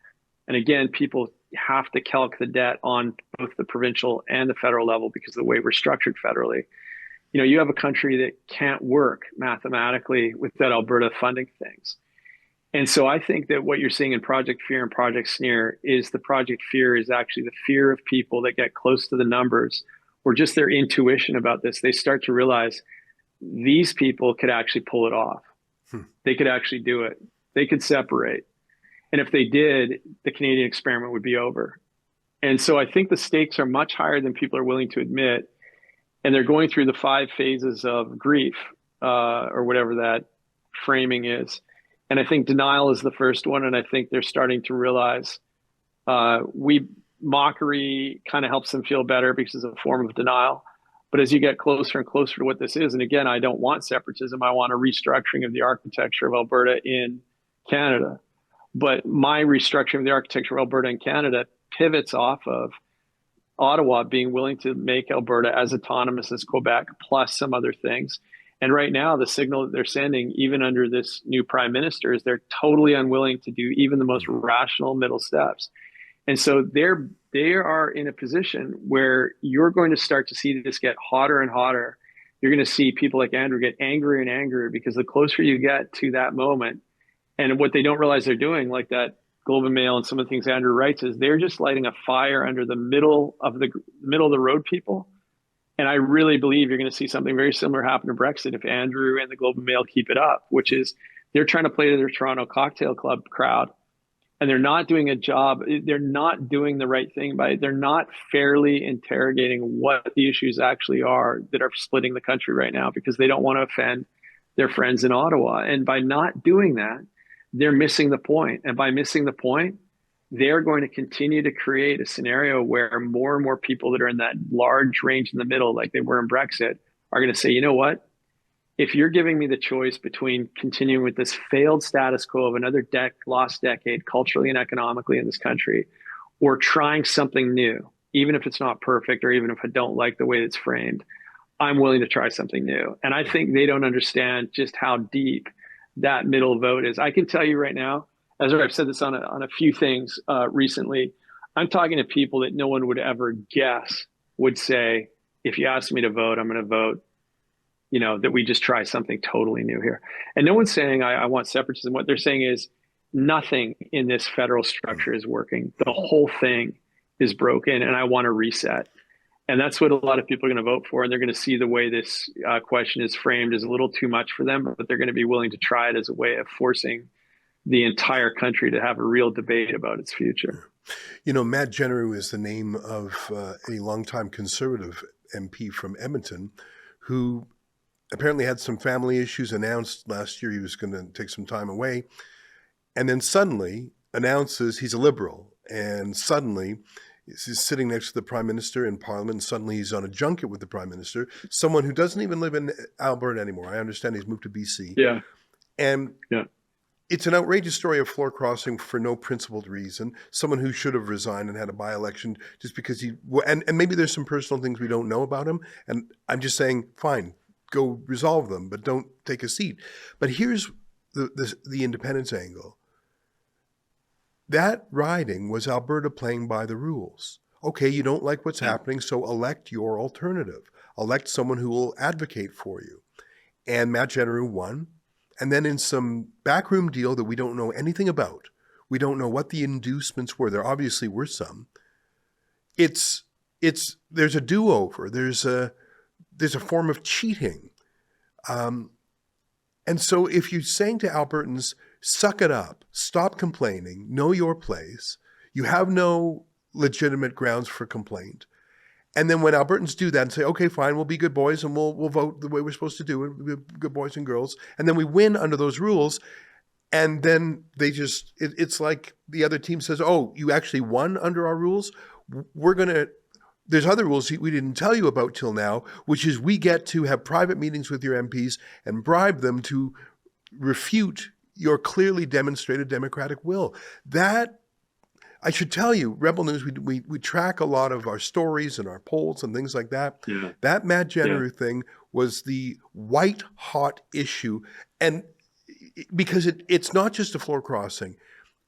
and again, people have to calc the debt on both the provincial and the federal level because of the way we're structured federally. You know, you have a country that can't work mathematically without Alberta funding things. And so I think that what you're seeing in Project Fear and Project Sneer is the Project Fear is actually the fear of people that get close to the numbers or just their intuition about this. They start to realize these people could actually pull it off. They could actually do it. They could separate. And if they did, the Canadian experiment would be over. And so I think the stakes are much higher than people are willing to admit. And they're going through the 5 phases of grief, or whatever that framing is. And I think denial is the first one. And I think they're starting to realize mockery kind of helps them feel better because it's a form of denial. But as you get closer and closer to what this is, and again, I don't want separatism. I want a restructuring of the architecture of Alberta in Canada. But my restructuring of the architecture of Alberta in Canada pivots off of Ottawa being willing to make Alberta as autonomous as Quebec, plus some other things. And right now, the signal that they're sending, even under this new prime minister, is they're totally unwilling to do even the most rational middle steps. And so they are in a position where you're going to start to see this get hotter and hotter. You're going to see people like Andrew get angrier and angrier because the closer you get to that moment, and what they don't realize they're doing, like that Globe and Mail and some of the things Andrew writes, is they're just lighting a fire under the middle of the road people. And I really believe you're going to see something very similar happen to Brexit if Andrew and the Globe and Mail keep it up, which is they're trying to play to their Toronto cocktail club crowd. And they're not doing a job. They're not doing the right thing they're not fairly interrogating what the issues actually are that are splitting the country right now because they don't want to offend their friends in Ottawa. And by not doing that, they're missing the point. And by missing the point, they're going to continue to create a scenario where more and more people that are in that large range in the middle, like they were in Brexit, are going to say, you know what? If you're giving me the choice between continuing with this failed status quo of another lost decade culturally and economically in this country, or trying something new, even if it's not perfect or even if I don't like the way it's framed, I'm willing to try something new. And I think they don't understand just how deep that middle vote is. I can tell you right now, Ezra, I've said this on a few things recently, I'm talking to people that no one would ever guess would say, if you ask me to vote, I'm going to vote, you know, that we just try something totally new here. And no one's saying I want separatism. What they're saying is nothing in this federal structure is working. The whole thing is broken and I want to reset. And that's what a lot of people are going to vote for. And they're going to see the way this question is framed is a little too much for them, but they're going to be willing to try it as a way of forcing the entire country to have a real debate about its future. You know, Matt Jenneru is the name of a longtime Conservative MP from Edmonton who apparently had some family issues, announced last year he was going to take some time away, and then suddenly announces he's a Liberal. And suddenly he's sitting next to the Prime Minister in Parliament, and suddenly he's on a junket with the Prime Minister, someone who doesn't even live in Alberta anymore. I understand he's moved to BC. Yeah. And yeah. It's an outrageous story of floor crossing for no principled reason. Someone who should have resigned and had a by-election just because and maybe there's some personal things we don't know about him. And I'm just saying, fine, go resolve them, but don't take a seat. But here's the independence angle. That riding was Alberta playing by the rules. Okay, you don't like what's happening, so elect your alternative. Elect someone who will advocate for you. And Matt Jenneru won. And then in some backroom deal that we don't know anything about, we don't know what the inducements were. There obviously were some. There's a do-over. There's a form of cheating. And so if you're saying to Albertans, suck it up, stop complaining, know your place, you have no legitimate grounds for complaint. And then when Albertans do that and say, okay, fine, we'll be good boys and we'll vote the way we're supposed to do it, we'll be good boys and girls, and then we win under those rules, And then it's like the other team says, oh, you actually won under our rules? There's other rules we didn't tell you about till now, which is we get to have private meetings with your MPs and bribe them to refute your clearly demonstrated democratic will. That, I should tell you, Rebel News, we track a lot of our stories and our polls and things like that. Yeah. That Matt Jenner thing was the white hot issue. And because it's not just a floor crossing,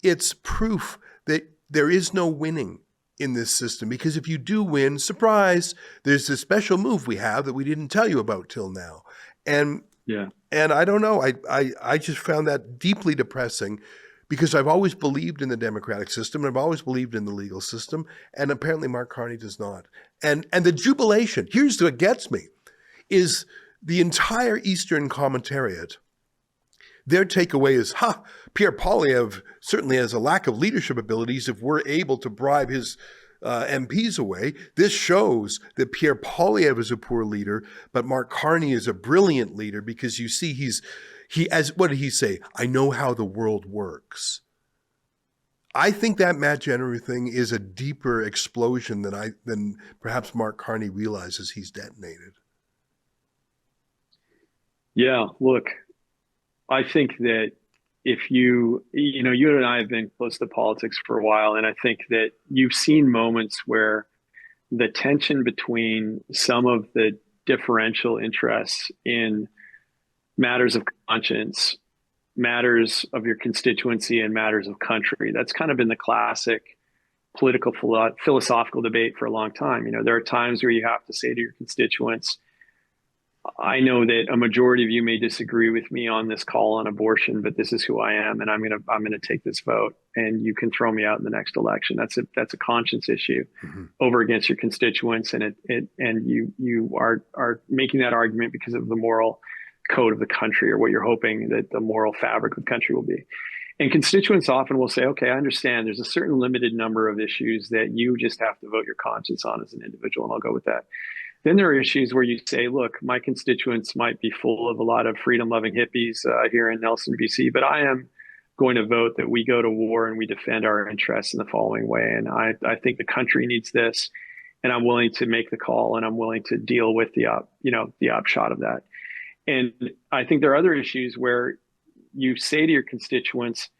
it's proof that there is no winning in this system. Because if you do win, surprise, there's this special move we have that we didn't tell you about till now. And I don't know, I just found that deeply depressing, because I've always believed in the democratic system, and I've always believed in the legal system, and apparently Mark Carney does not. And the jubilation, here's what gets me, is the entire Eastern commentariat. Their takeaway is, Pierre Poilievre certainly has a lack of leadership abilities if we're able to bribe his MPs away. This shows that Pierre Poilievre is a poor leader, but Mark Carney is a brilliant leader, because you see what did he say? I know how the world works. I think that Matt Jenner thing is a deeper explosion than perhaps Mark Carney realizes he's detonated. Yeah, look, I think that if you and I have been close to politics for a while, and I think that you've seen moments where the tension between some of the differential interests in matters of conscience, matters of your constituency, and matters of country, that's kind of been the classic political philosophical debate for a long time. There are times where you have to say to your constituents, I know that a majority of you may disagree with me on this call on abortion, but this is who I am, and I'm gonna take this vote, and you can throw me out in the next election. That's a conscience issue over against your constituents, and you are making that argument because of the moral code of the country, or what you're hoping that the moral fabric of the country will be. And constituents often will say, okay, I understand there's a certain limited number of issues that you just have to vote your conscience on as an individual, and I'll go with that. Then there are issues where you say, look, my constituents might be full of a lot of freedom-loving hippies here in Nelson, BC, but I am going to vote that we go to war and we defend our interests in the following way. And I think the country needs this, and I'm willing to make the call, and I'm willing to deal with the upshot of that. And I think there are other issues where you say to your constituents,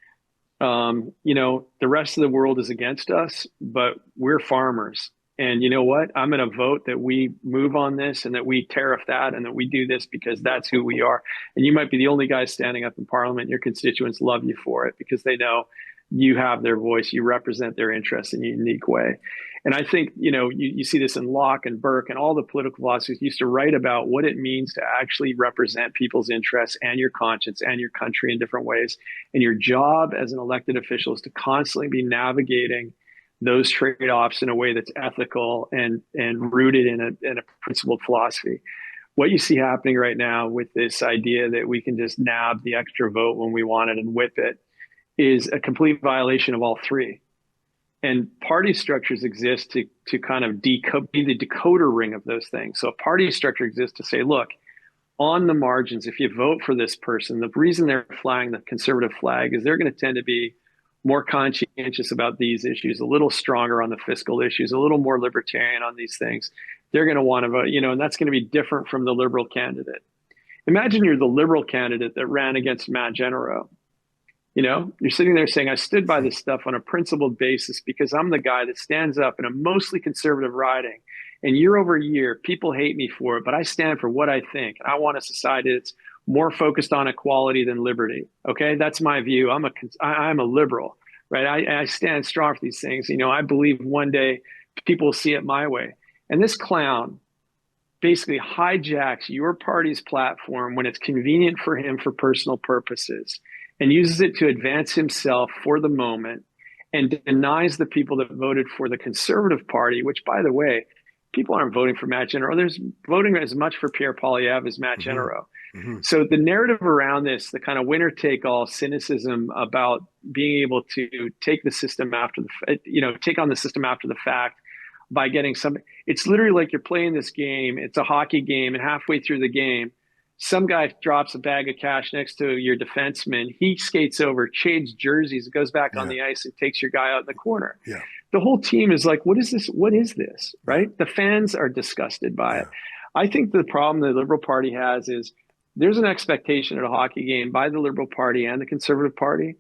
the rest of the world is against us, but we're farmers. And you know what? I'm going to vote that we move on this, and that we tariff that, and that we do this because that's who we are. And you might be the only guy standing up in Parliament. Your constituents love you for it because they know you have their voice. You represent their interests in a unique way. And I think, you see this in Locke and Burke, and all the political philosophers used to write about what it means to actually represent people's interests and your conscience and your country in different ways. And your job as an elected official is to constantly be navigating those trade-offs in a way that's ethical and rooted in a principled philosophy. What you see happening right now with this idea that we can just nab the extra vote when we want it and whip it is a complete violation of all three. And party structures exist to kind of be the decoder ring of those things. So a party structure exists to say, look, on the margins, if you vote for this person, the reason they're flying the conservative flag is they're going to tend to be more conscientious about these issues, a little stronger on the fiscal issues, a little more libertarian on these things. They're going to want to vote, and that's going to be different from the liberal candidate. Imagine you're the liberal candidate that ran against Matt Jenner. You're sitting there saying, I stood by this stuff on a principled basis because I'm the guy that stands up in a mostly conservative riding. And year over year, people hate me for it, but I stand for what I think. I want a society that's more focused on equality than liberty. Okay, that's my view. I'm a liberal, right? I stand strong for these things. I believe one day people will see it my way. And this clown basically hijacks your party's platform when it's convenient for him for personal purposes, and uses it to advance himself for the moment, and denies the people that voted for the Conservative Party, which, by the way, people aren't voting for Matt Jenner. There's voting as much for Pierre Poilievre as Matt Jenner. So the narrative around this, the kind of winner-take-all cynicism about being able to take the system take on the system after the fact by getting some, it's literally like you're playing this game. It's a hockey game, and halfway through the game, some guy drops a bag of cash next to your defenseman. He skates over, trades jerseys, goes back on the ice and takes your guy out in the corner. Yeah. The whole team is like, what is this? What is this? Right? The fans are disgusted by it. I think the problem the Liberal Party has is there's an expectation at a hockey game by the Liberal Party and the Conservative Party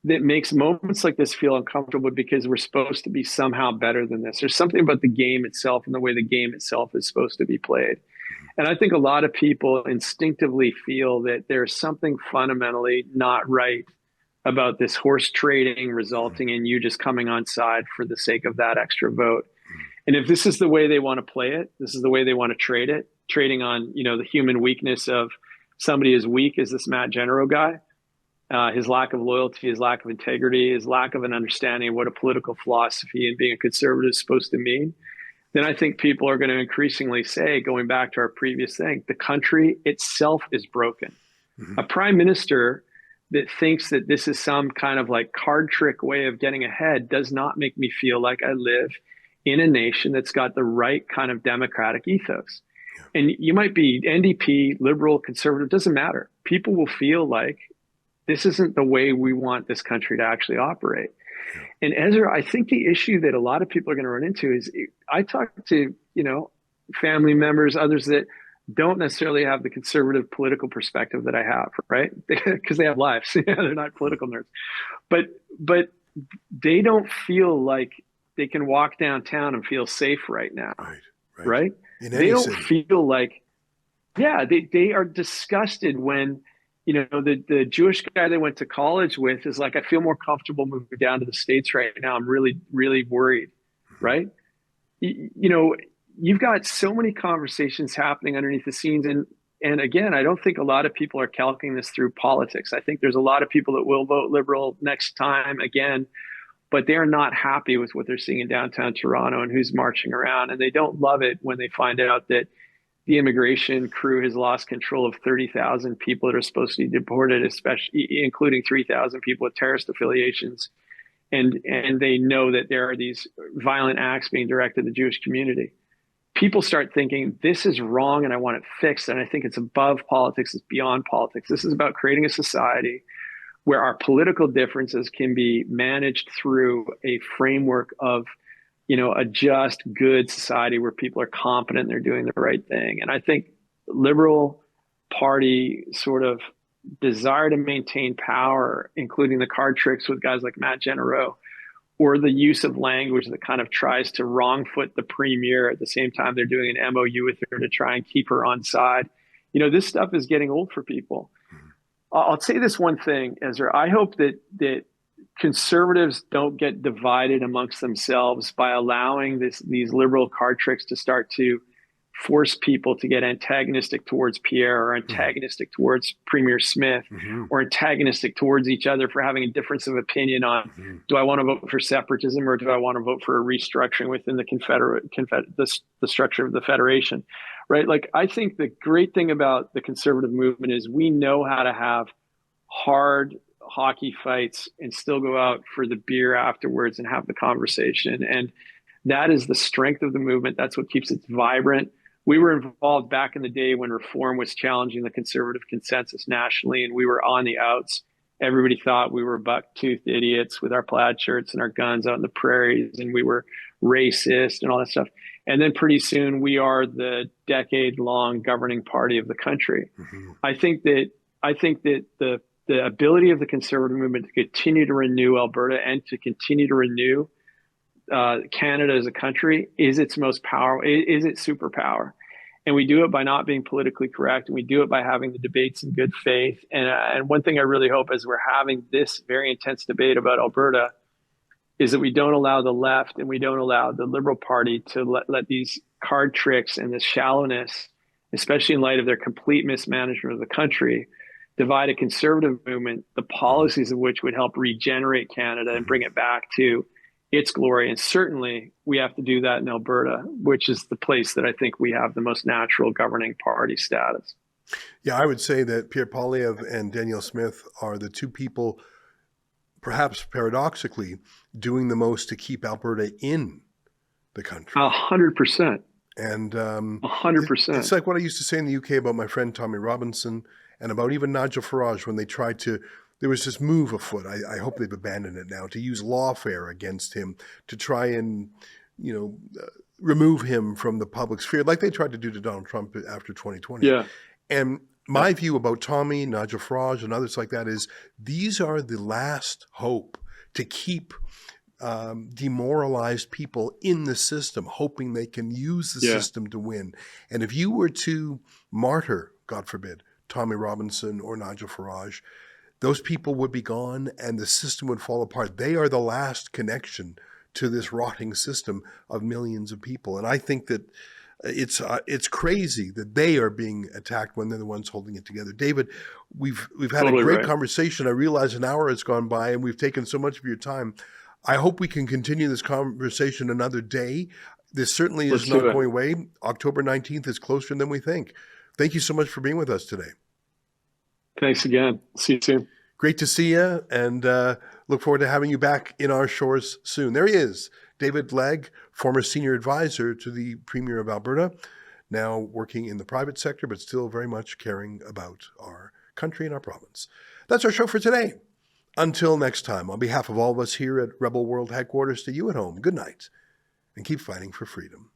that makes moments like this feel uncomfortable because we're supposed to be somehow better than this. There's something about the game itself and the way the game itself is supposed to be played. And I think a lot of people instinctively feel that there's something fundamentally not right about this horse trading resulting in you just coming on side for the sake of that extra vote. And if this is the way they want to play it, this is the way they want to trade it, trading on, the human weakness of somebody as weak as this Matt Genero guy, his lack of loyalty, his lack of integrity, his lack of an understanding of what a political philosophy and being a conservative is supposed to mean, then I think people are going to increasingly say, going back to our previous thing, the country itself is broken. A prime minister that thinks that this is some kind of like card trick way of getting ahead does not make me feel like I live in a nation that's got the right kind of democratic ethos. And you might be NDP, liberal, conservative, doesn't matter. People will feel like this isn't the way we want this country to actually operate. And Ezra, I think the issue that a lot of people are going to run into is I talk to, family members, others that don't necessarily have the conservative political perspective that I have, right? Because they have lives. They're not political nerds. But they don't feel like they can walk downtown and feel safe right now. Right? They don't feel like, they are disgusted when, the Jewish guy they went to college with is like, I feel more comfortable moving down to the States right now. I'm really, really worried, right? You've got so many conversations happening underneath the scenes. And again, I don't think a lot of people are calculating this through politics. I think there's a lot of people that will vote Liberal next time again, but they're not happy with what they're seeing in downtown Toronto and who's marching around. And they don't love it when they find out that the immigration crew has lost control of 30,000 people that are supposed to be deported, especially including 3,000 people with terrorist affiliations. And they know that there are these violent acts being directed at the Jewish community. People start thinking this is wrong and I want it fixed. And I think it's above politics, it's beyond politics. This is about creating a society where our political differences can be managed through a framework of a just, good society where people are confident they're doing the right thing. And I think Liberal Party sort of desire to maintain power, including the card tricks with guys like Matt Genero, or the use of language that kind of tries to wrong foot the premier at the same time they're doing an MOU with her to try and keep her on side. This stuff is getting old for people. I'll say this one thing, Ezra. I hope that conservatives don't get divided amongst themselves by allowing these liberal card tricks to start to force people to get antagonistic towards Pierre or antagonistic towards Premier Smith or antagonistic towards each other for having a difference of opinion on do I want to vote for separatism or do I want to vote for a restructuring within the structure of the Federation, right? Like, I think the great thing about the conservative movement is we know how to have hard hockey fights and still go out for the beer afterwards and have the conversation. And that is the strength of the movement. That's what keeps it vibrant. We were involved back in the day when reform was challenging the conservative consensus nationally, and we were on the outs. Everybody thought we were buck-toothed idiots with our plaid shirts and our guns out in the prairies, and we were racist and all that stuff. And then pretty soon we are the decade-long governing party of the country. I think that the ability of the conservative movement to continue to renew Alberta and to continue to renew Canada as a country is its most powerful, is its superpower. And we do it by not being politically correct, and we do it by having the debates in good faith. And one thing I really hope as we're having this very intense debate about Alberta is that we don't allow the left and we don't allow the Liberal Party to let these card tricks and this shallowness, especially in light of their complete mismanagement of the country, divide a conservative movement, the policies of which would help regenerate Canada and bring it back to its glory. And certainly we have to do that in Alberta, which is the place that I think we have the most natural governing party status. Yeah, I would say that Pierre Poilievre and Danielle Smith are the two people, perhaps paradoxically, doing the most to keep Alberta in the country. 100%. And 100%. it's like what I used to say in the UK about my friend Tommy Robinson and about even Nigel Farage when they tried to. There was this move afoot. I hope they've abandoned it now to use lawfare against him to try and, remove him from the public sphere, like they tried to do to Donald Trump after 2020. Yeah. And my view about Tommy, Nigel Farage, and others like that is these are the last hope to keep demoralized people in the system, hoping they can use the system to win. And if you were to martyr, God forbid, Tommy Robinson or Nigel Farage, those people would be gone and the system would fall apart. They are the last connection to this rotting system of millions of people. And I think that it's crazy that they are being attacked when they're the ones holding it together. David, we've had Totally a great right. conversation. I realize an hour has gone by and we've taken so much of your time. I hope we can continue this conversation another day. This certainly is not going away. October 19th is closer than we think. Thank you so much for being with us today. Thanks again. See you soon. Great to see you, and look forward to having you back in our shores soon. There he is, David Legg, former senior advisor to the Premier of Alberta, now working in the private sector, but still very much caring about our country and our province. That's our show for today. Until next time, on behalf of all of us here at Rebel World Headquarters, to you at home, good night, and keep fighting for freedom.